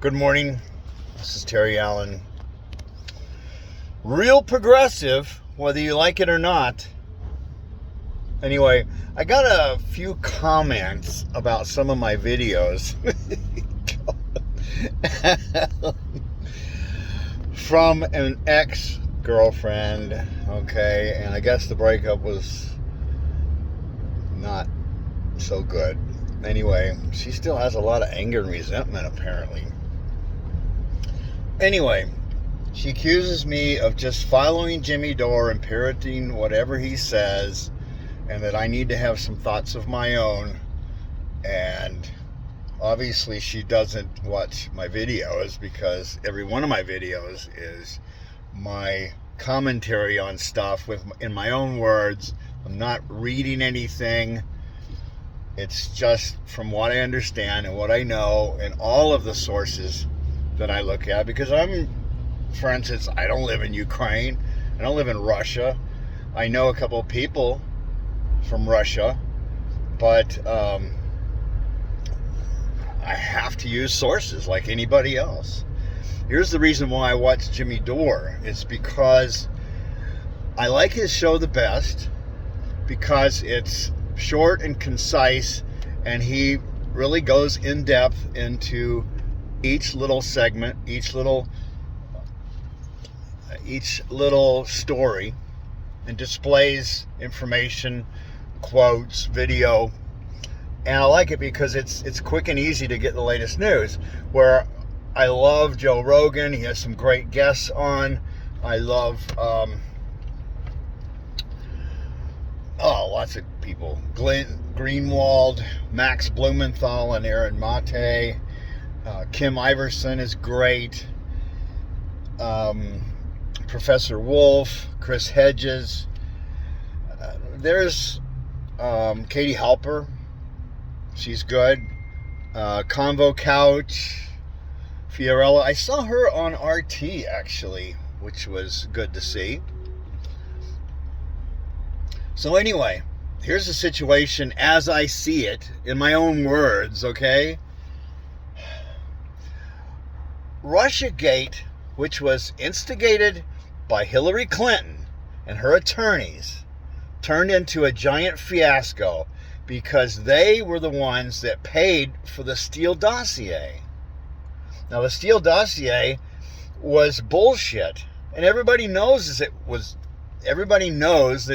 Good morning. This is Terry Allen. Real progressive, whether you like it or not. Anyway, I got a few comments about some of my videos from an ex-girlfriend, okay, and I guess the breakup was not so good. Anyway, she still has a lot of anger and resentment, apparently. Anyway, she accuses me of just following Jimmy Dore and parroting whatever he says, and that I need to have some thoughts of my own. And obviously she doesn't watch my videos, because every one of my videos is my commentary on stuff in my own words. I'm not reading anything. It's just from what I understand and what I know and all of the sources that I look at, because for instance, I don't live in Ukraine. I don't live in Russia. I know a couple of people from Russia, but I have to use sources like anybody else. Here's the reason why I watch Jimmy Dore. It's because I like his show the best, because it's short and concise, and he really goes in depth into each little segment, each little story, and displays information, quotes, video. And I like it because it's quick and easy to get the latest news. Where I love Joe Rogan. He has some great guests on. I love lots of people. Glenn Greenwald, Max Blumenthal, and Aaron Mate. Kim Iverson is great. Professor Wolf, Chris Hedges. There's Katie Halper. She's good. Convo Couch. Fiorella. I saw her on RT, actually, which was good to see. So anyway, here's the situation as I see it in my own words, okay? Russiagate, which was instigated by Hillary Clinton and her attorneys, turned into a giant fiasco because they were the ones that paid for the Steele dossier. Now, the Steele dossier was bullshit, and everybody knows that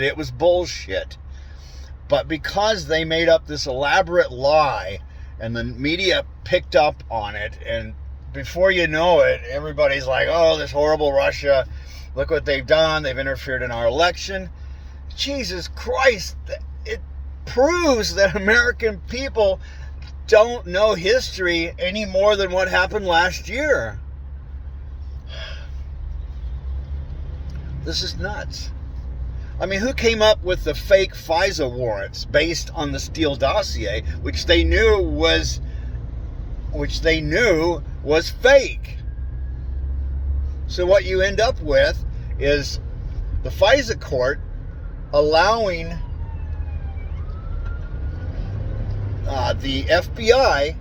it was bullshit. But because they made up this elaborate lie, and the media picked up on it, and before you know it, everybody's like, oh, this horrible Russia, look what they've done, they've interfered in our election. Jesus Christ, it proves that American people don't know history any more than what happened last year. This is nuts. I mean, who came up with the fake FISA warrants based on the Steele dossier, which they knew was fake? So what you end up with is the FISA court allowing the FBI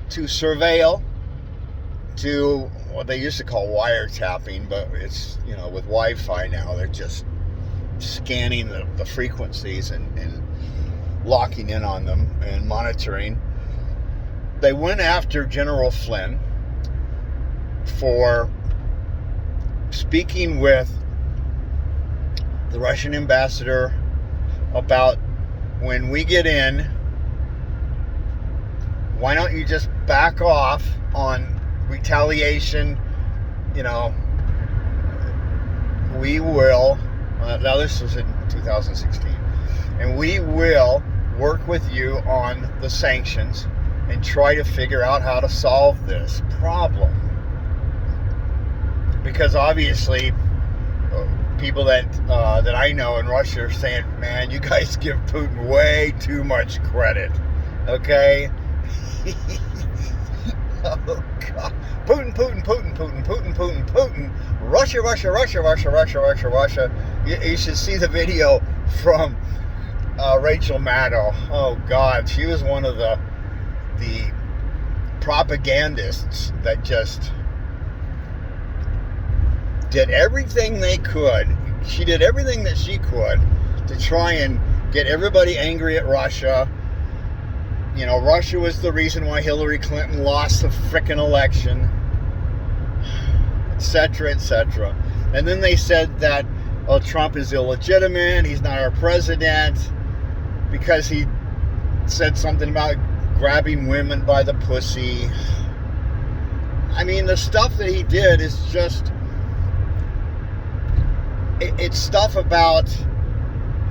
to surveil, to what they used to call wiretapping, but it's, with Wi-Fi now, they're just scanning the frequencies and locking in on them and monitoring. They went after General Flynn for speaking with the Russian ambassador about, when we get in, why don't you just back off on retaliation? We will, now this was in 2016, and we will work with you on the sanctions and try to figure out how to solve this problem. Because obviously, people that I know in Russia are saying, man, you guys give Putin way too much credit, okay? Oh, God. Putin. Russia. You should see the video from Rachel Maddow. Oh, God. She was one of the propagandists that just did everything they could. She did everything that she could to try and get everybody angry at Russia. You know, Russia was the reason why Hillary Clinton lost the frickin' election, etc., etc. And then they said that, oh, Trump is illegitimate, he's not our president, because he said something about grabbing women by the pussy. I mean, the stuff that he did is just... It's stuff about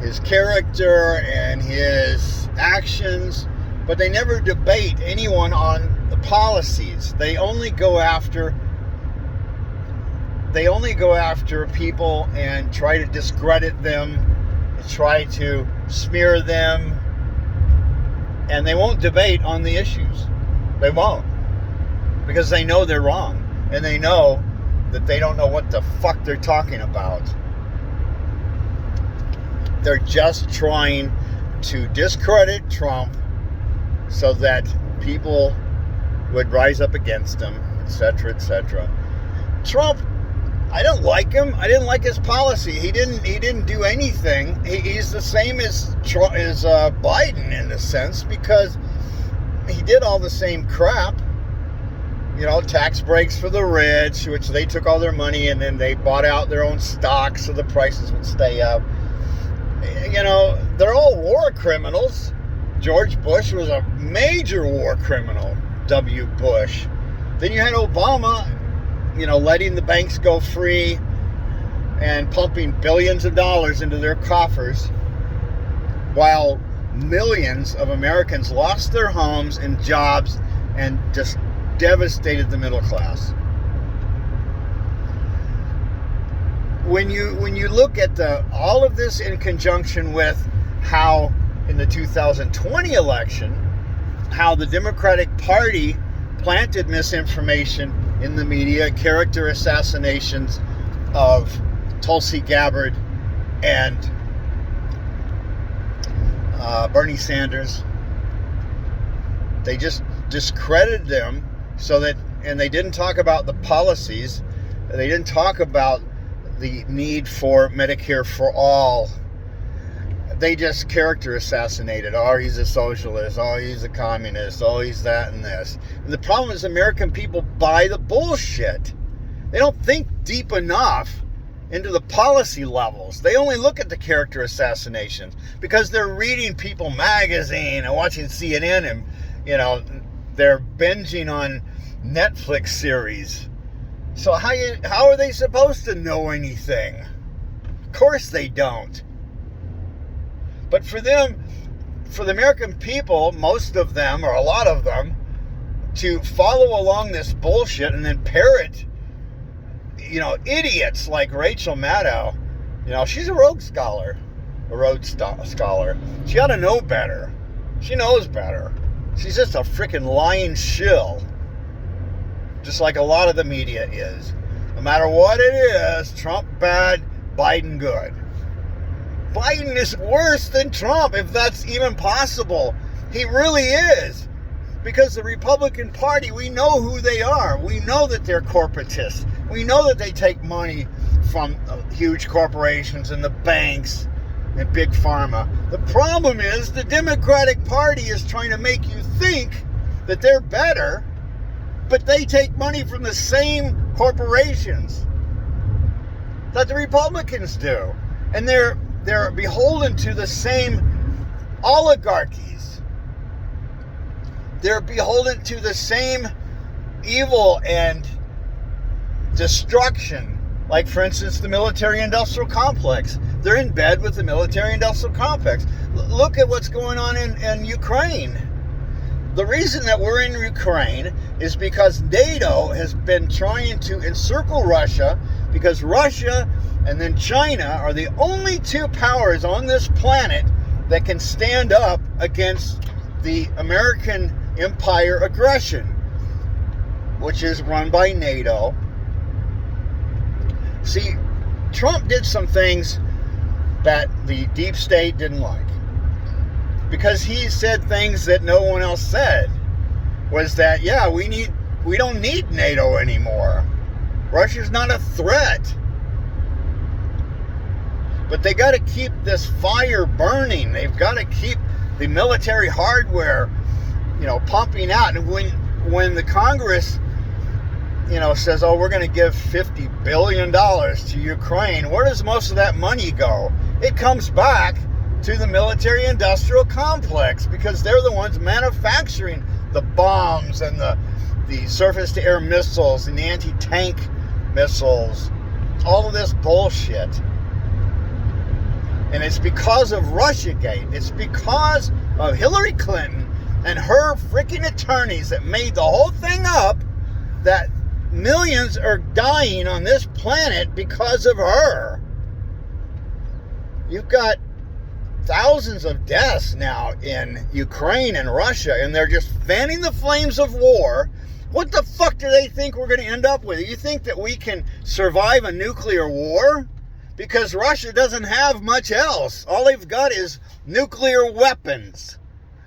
his character and his actions, but they never debate anyone on the policies. They only go after people and try to discredit them, and try to smear them, and they won't debate on the issues. They won't, because they know they're wrong, and they know that they don't know what the fuck they're talking about. They're just trying to discredit Trump so that people would rise up against him, etc., etc. Trump, I don't like him. I didn't like his policy. He didn't do anything. He's the same as Biden in a sense, because he did all the same crap. You know, tax breaks for the rich, which they took all their money and then they bought out their own stocks so the prices would stay up. You know, they're all war criminals. George Bush was a major war criminal, W. Bush. Then you had Obama, you know, letting the banks go free and pumping billions of dollars into their coffers, while millions of Americans lost their homes and jobs and just devastated the middle class. When you look at all of this in conjunction with how in the 2020 election, how the Democratic Party planted misinformation in the media, character assassinations of Tulsi Gabbard and Bernie Sanders, they just discredited them so that, and they didn't talk about the policies, they didn't talk about the need for Medicare for all. They just character assassinated. Oh, he's a socialist. Oh, he's a communist. Oh, he's that and this. And the problem is American people buy the bullshit. They don't think deep enough into the policy levels. They only look at the character assassinations because they're reading People magazine and watching CNN, and, you know, they're binging on Netflix series. So how are they supposed to know anything? Of course they don't. But for them, for the American people, most of them, or a lot of them, to follow along this bullshit and then parrot, you know, idiots like Rachel Maddow, you know, she's a Rhodes Scholar. She ought to know better. She knows better. She's just a freaking lying shill. Just like a lot of the media is. No matter what it is, Trump bad, Biden good. Biden is worse than Trump, if that's even possible. He really is. Because the Republican Party, we know who they are. We know that they're corporatists. We know that they take money from huge corporations and the banks and big pharma. The problem is the Democratic Party is trying to make you think that they're better, but they take money from the same corporations that the Republicans do. And they're beholden to the same oligarchies. They're beholden to the same evil and destruction. Like, for instance, the military-industrial complex. They're in bed with the military-industrial complex. Look at what's going on in Ukraine. The reason that we're in Ukraine is because NATO has been trying to encircle Russia, because Russia and then China are the only two powers on this planet that can stand up against the American empire aggression, which is run by NATO. See, Trump did some things that the deep state didn't like, because he said things that no one else said. was that, yeah, we don't need NATO anymore. Russia's not a threat. But they got to keep this fire burning. They've got to keep the military hardware, pumping out. And when the Congress, says, oh, we're going to give $50 billion to Ukraine, where does most of that money go? It comes back to the military-industrial complex, because they're the ones manufacturing the bombs and the surface-to-air missiles and the anti-tank missiles, all of this bullshit. And it's because of Russiagate. It's because of Hillary Clinton and her freaking attorneys that made the whole thing up, that millions are dying on this planet because of her. You've got thousands of deaths now in Ukraine and Russia, and they're just fanning the flames of war. What the fuck do they think we're going to end up with? You think that we can survive a nuclear war? Because Russia doesn't have much else. All they've got is nuclear weapons.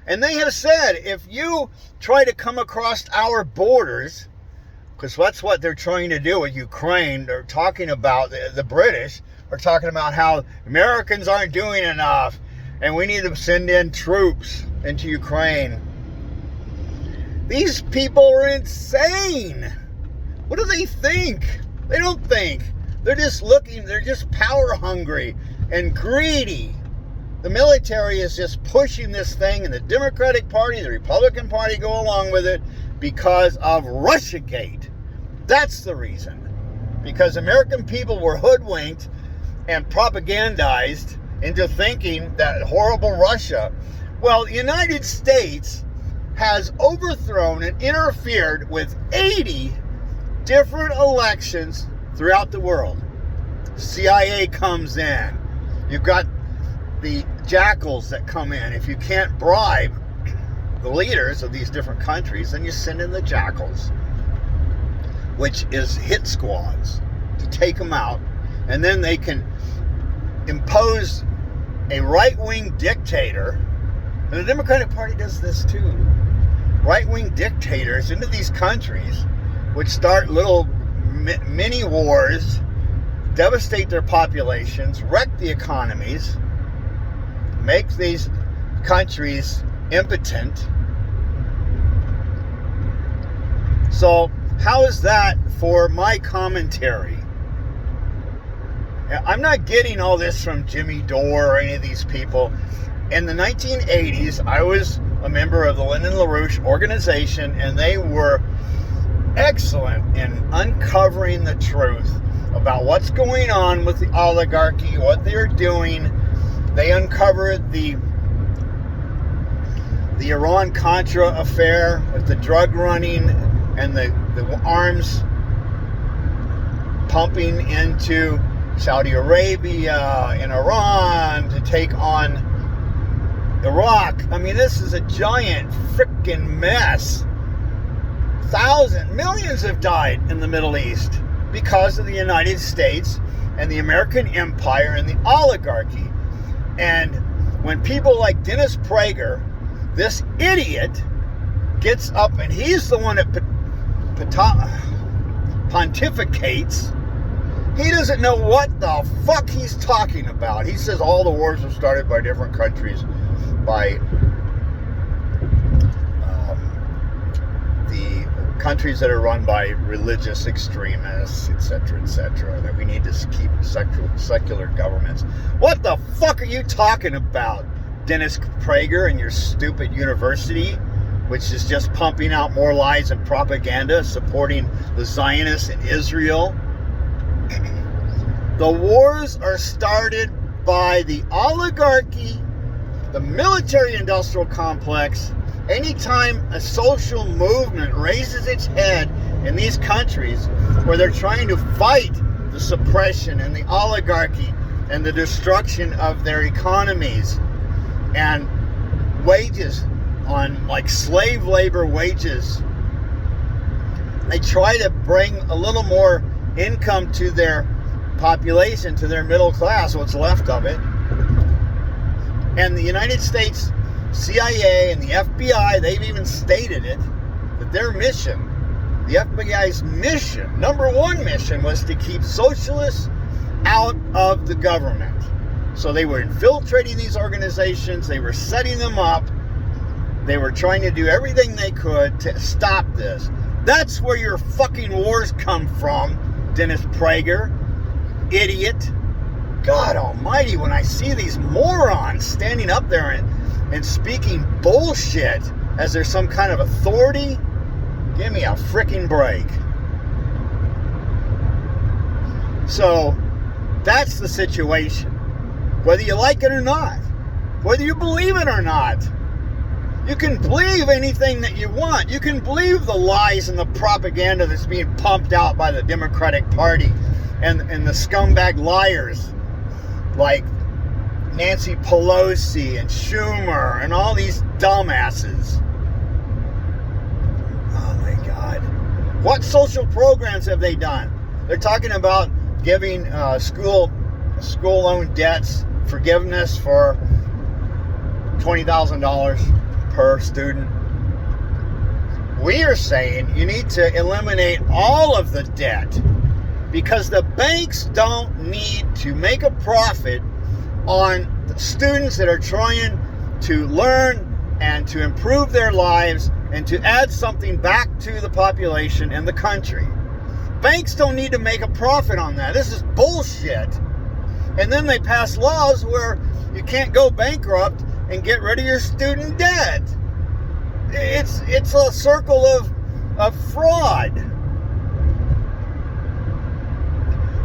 And they have said, if you try to come across our borders, because that's what they're trying to do with Ukraine, they're talking about, the British are talking about how Americans aren't doing enough, and we need to send in troops into Ukraine. These people are insane. What do they think? They don't think. They're just power hungry and greedy. The military is just pushing this thing, and the Democratic Party, the Republican Party go along with it because of Russiagate. That's the reason. Because American people were hoodwinked and propagandized into thinking that horrible Russia. Well, the United States has overthrown and interfered with 80 different elections throughout the world. CIA comes in. You've got the jackals that come in. If you can't bribe the leaders of these different countries, then you send in the jackals, which is hit squads, to take them out. And then they can impose a right-wing dictator. And the Democratic Party does this too. Right-wing dictators into these countries, which start little mini wars, devastate their populations, wreck the economies, make these countries impotent. So how is that for my commentary? I'm not getting all this from Jimmy Dore or any of these people. In the 1980s, I was a member of the Lyndon LaRouche organization, and they were excellent in uncovering the truth about what's going on with the oligarchy, what they're doing. They uncovered the Iran-Contra affair with the drug running and the arms pumping into Saudi Arabia and Iran to take on Iraq. I mean, this is a giant freaking mess. Millions have died in the Middle East because of the United States and the American empire and the oligarchy. And when people like Dennis Prager, this idiot, gets up, and he's the one that pontificates, he doesn't know what the fuck he's talking about. He says all the wars were started by different countries, by the countries that are run by religious extremists, etc., that we need to keep secular governments. What the fuck are you talking about, Dennis Prager, and your stupid university, which is just pumping out more lies and propaganda, supporting the Zionists in Israel? The wars are started by the oligarchy, the military-industrial complex. Anytime a social movement raises its head in these countries where they're trying to fight the suppression and the oligarchy and the destruction of their economies and wages on like slave labor wages, they try to bring a little more income to their population, to their middle class, what's left of it. And the United States CIA and the FBI, they've even stated it, their mission, the FBI's mission, number one mission, was to keep socialists out of the government. So they were infiltrating these organizations. They were setting them up. They were trying to do everything they could to stop this. That's where your fucking wars come from, Dennis Prager. Idiot. God almighty, when I see these morons standing up there and speaking bullshit as there's some kind of authority, give me a freaking break. So, that's the situation. Whether you like it or not, whether you believe it or not, you can believe anything that you want. You can believe the lies and the propaganda that's being pumped out by the Democratic Party and the scumbag liars like Nancy Pelosi and Schumer and all these dumbasses. Oh my God. What social programs have they done? They're talking about giving school loan debts forgiveness for $20,000 per student. We are saying you need to eliminate all of the debt because the banks don't need to make a profit on the students that are trying to learn and to improve their lives and to add something back to the population and the country. Banks don't need to make a profit on that. This is bullshit. And then they pass laws where you can't go bankrupt and get rid of your student debt. It's a circle of fraud.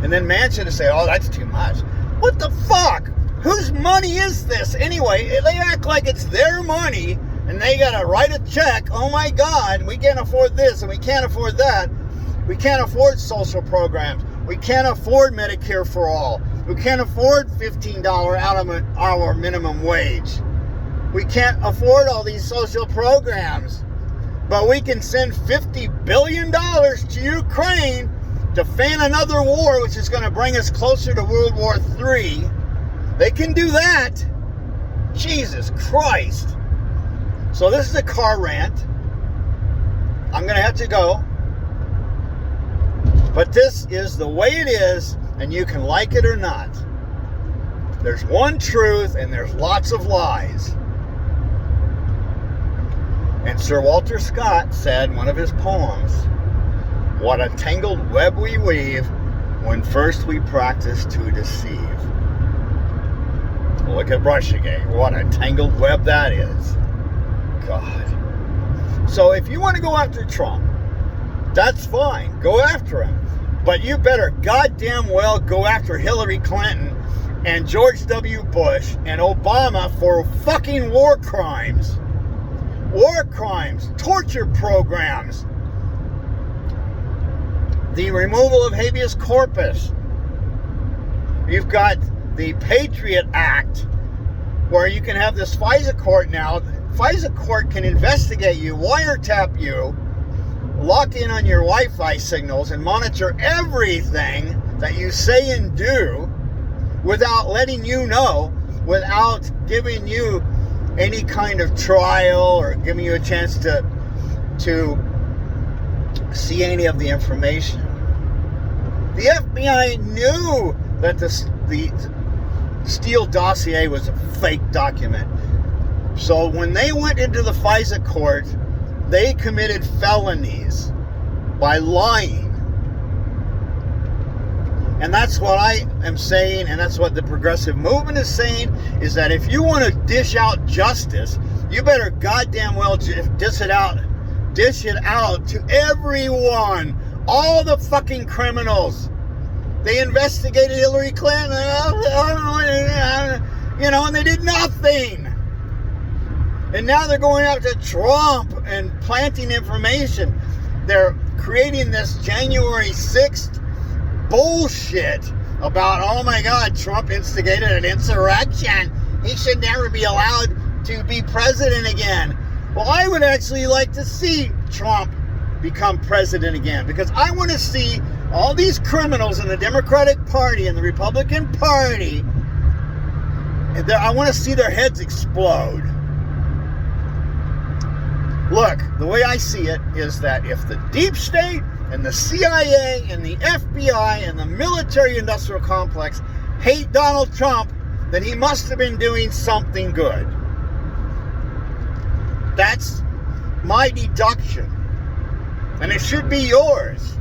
And then Manchin to say, oh, that's too much. What the fuck? Whose money is this anyway? They act like it's their money and they gotta write a check. Oh my God, we can't afford this and we can't afford that. We can't afford social programs. We can't afford Medicare for all. We can't afford $15 hour minimum wage. We can't afford all these social programs. But we can send $50 billion to Ukraine to fan another war, which is going to bring us closer to World War III. They can do that. Jesus Christ. So this is a car rant. I'm going to have to go. But this is the way it is, and you can like it or not. There's one truth, and there's lots of lies. And Sir Walter Scott said in one of his poems, what a tangled web we weave when first we practice to deceive. Look at Russiagate. What a tangled web that is. God. So if you want to go after Trump, that's fine. Go after him. But you better goddamn well go after Hillary Clinton and George W. Bush and Obama for fucking war crimes. War crimes, torture programs, the removal of habeas corpus. You've got the Patriot Act, where you can have this FISA court now. FISA court can investigate you, wiretap you, lock in on your Wi-Fi signals, and monitor everything that you say and do without letting you know, without giving you any kind of trial or giving you a chance to see any of the information. The FBI knew that the Steele dossier was a fake document. So when they went into the FISA court, they committed felonies by lying. And that's what I am saying, and that's what the progressive movement is saying, is that if you want to dish out justice, you better goddamn well dish it out to everyone. All the fucking criminals. They investigated Hillary Clinton, and they did nothing. And now they're going after Trump and planting information. They're creating this January 6th bullshit about, oh my God, Trump instigated an insurrection. He should never be allowed to be president again. Well, I would actually like to see Trump become president again, because I want to see all these criminals in the Democratic Party and the Republican Party, I want to see their heads explode. Look, the way I see it is that if the deep state and the CIA and the FBI and the military-industrial complex hate Donald Trump, then he must have been doing something good. That's my deduction. And it should be yours.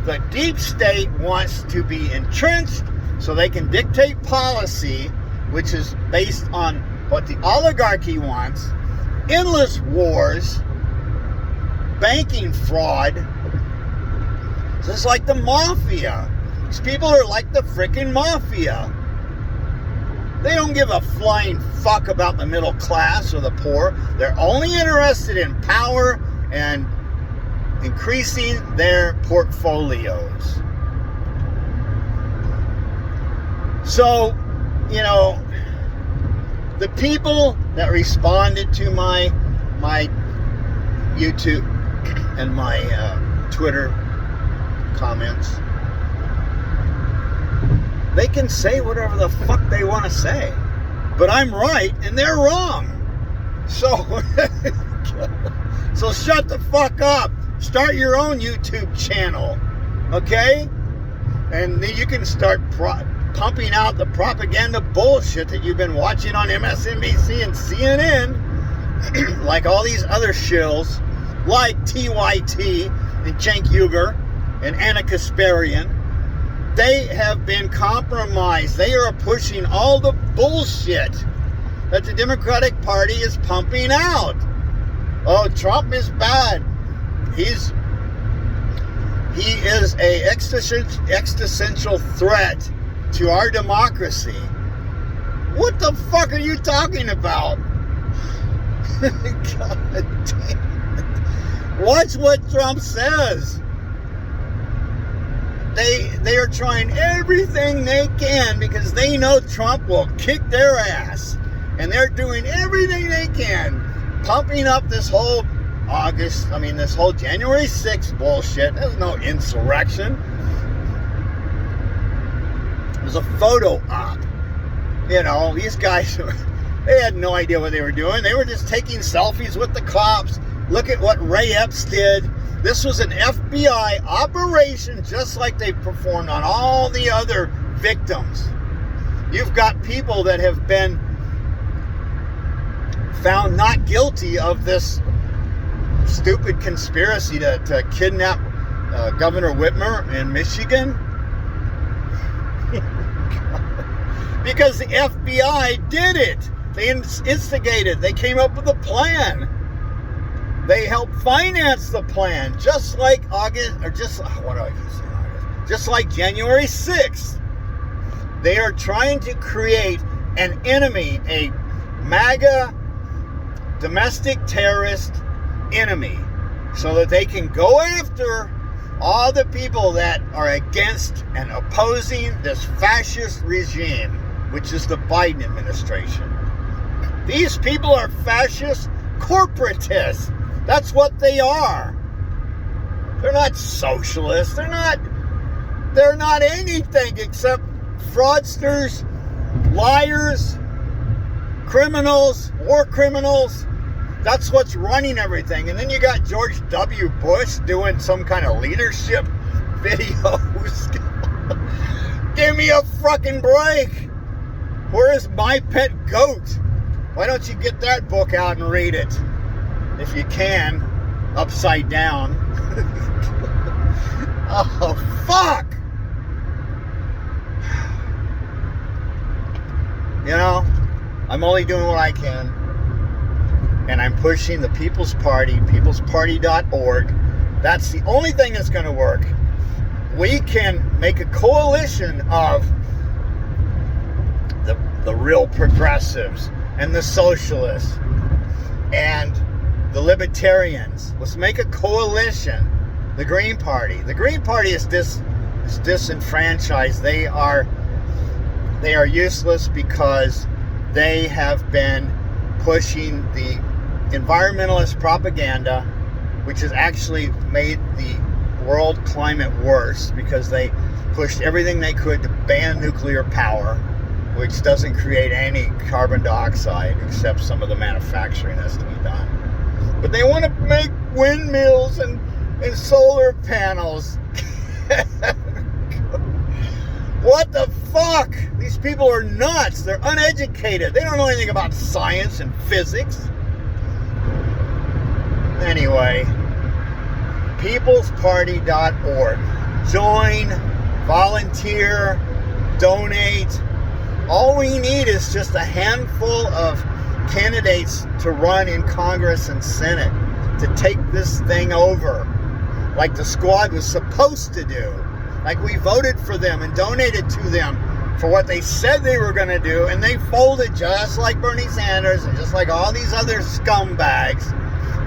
The deep state wants to be entrenched so they can dictate policy, which is based on what the oligarchy wants, endless wars, banking fraud. Just like the mafia. These people are like the freaking mafia. They don't give a flying fuck about the middle class or the poor. They're only interested in power and increasing their portfolios. So, you know, the people that responded to my YouTube and my Twitter comments, they can say whatever the fuck they want to say, but I'm right and they're wrong. So so shut the fuck up. Start your own YouTube channel, okay? And then you can start pumping out the propaganda bullshit that you've been watching on MSNBC and CNN, like all these other shills, like TYT and Cenk Uygar and Anna Kasparian. They have been compromised. They are pushing all the bullshit that the Democratic Party is pumping out. Oh, Trump is bad. He is a existential threat to our democracy. What the fuck are you talking about? God damn it. Watch what Trump says. They are trying everything they can because they know Trump will kick their ass. And they're doing everything they can, pumping up this whole this whole January 6th bullshit. There's no insurrection. There's a photo op. You know, these guys, they had no idea what they were doing. They were just taking selfies with the cops. Look at what Ray Epps did. This was an FBI operation just like they performed on all the other victims. You've got people that have been found not guilty of this stupid conspiracy to kidnap Governor Whitmer in Michigan. Because the FBI did it. They instigated. They came up with a plan. They helped finance the plan, just like just like January 6th. They are trying to create an enemy, a MAGA domestic terrorist enemy, so that they can go after all the people that are against and opposing this fascist regime, which is the Biden administration. These people are fascist corporatists. That's what they are. They're not socialists. They're not anything except fraudsters, liars, criminals, war criminals. That's what's running everything. And then you got George W. Bush doing some kind of leadership videos. Give me a fucking break. Where is My Pet Goat? Why don't you get that book out and read it? If you can, upside down. Oh, fuck! You know, I'm only doing what I can. And I'm pushing the People's Party, peoplesparty.org. That's the only thing that's going to work. We can make a coalition of the real progressives and the socialists and the libertarians. Let's make a coalition. The Green Party. The Green Party is disenfranchised. They are useless because they have been pushing the environmentalist propaganda, which has actually made the world climate worse because they pushed everything they could to ban nuclear power, which doesn't create any carbon dioxide except some of the manufacturing that's to be done. But they want to make windmills and solar panels. What the fuck? These people are nuts. They're uneducated. They don't know anything about science and physics. Anyway, peoplesparty.org. Join, volunteer, donate. All we need is just a handful of candidates to run in Congress and Senate to take this thing over like the squad was supposed to do. Like we voted for them and donated to them for what they said they were going to do, and they folded just like Bernie Sanders and just like all these other scumbags,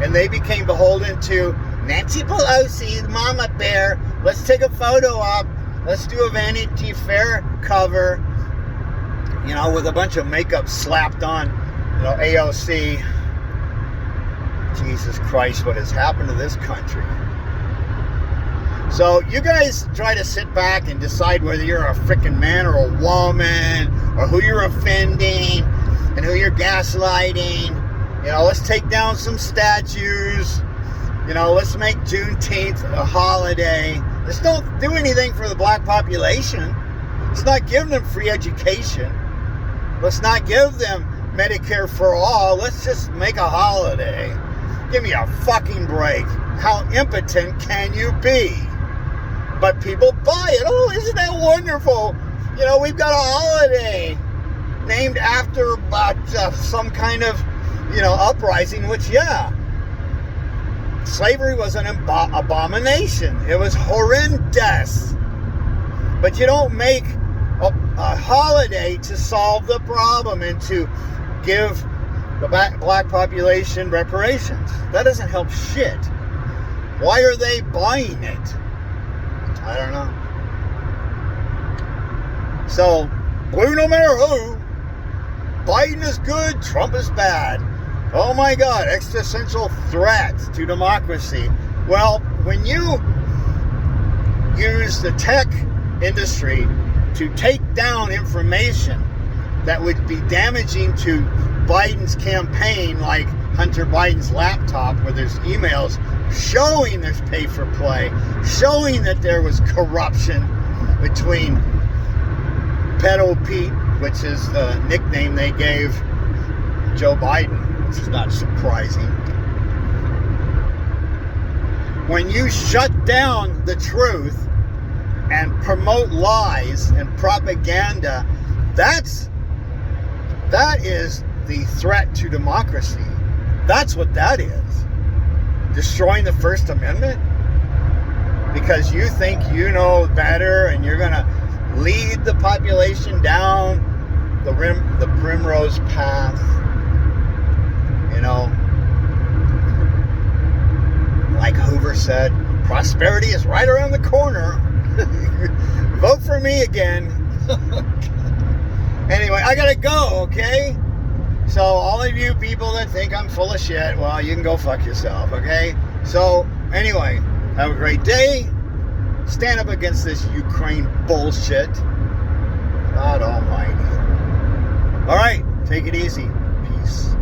and they became beholden to Nancy Pelosi, Mama Bear. Let's take a photo op. Let's do a Vanity Fair cover, you know, with a bunch of makeup slapped on, you know, AOC. Jesus Christ, what has happened to this country? So you guys try to sit back and decide whether you're a freaking man or a woman, or who you're offending and who you're gaslighting. You know, let's take down some statues. You know, let's make Juneteenth a holiday. Let's don't do anything for the black population. Let's not give them free education. Let's not give them Medicare for all. Let's just make a holiday. Give me a fucking break. How impotent can you be? But people buy it. Oh, isn't that wonderful? You know, we've got a holiday named after some kind of, you know, uprising, which, yeah, slavery was an abomination. It was horrendous. But you don't make a holiday to solve the problem and to give the black population reparations. That doesn't help shit. Why are they buying it? I don't know. So, blue no matter who. Biden is good, Trump is bad. Oh my God, existential threat to democracy. Well, when you use the tech industry to take down information that would be damaging to Biden's campaign, like Hunter Biden's laptop, where there's emails showing there's pay for play, showing that there was corruption between Pedo Pete, which is the nickname they gave Joe Biden, which is not surprising. When you shut down the truth and promote lies and propaganda, that is the threat to democracy. That's what that is. Destroying the First Amendment because you think you know better and you're going to lead the population down the primrose path. You know, like Hoover said, prosperity is right around the corner. Vote for me again. Anyway, I gotta go, okay? So all of you people that think I'm full of shit, well, you can go fuck yourself, okay? So anyway, have a great day. Stand up against this Ukraine bullshit. God almighty. All right, take it easy. Peace.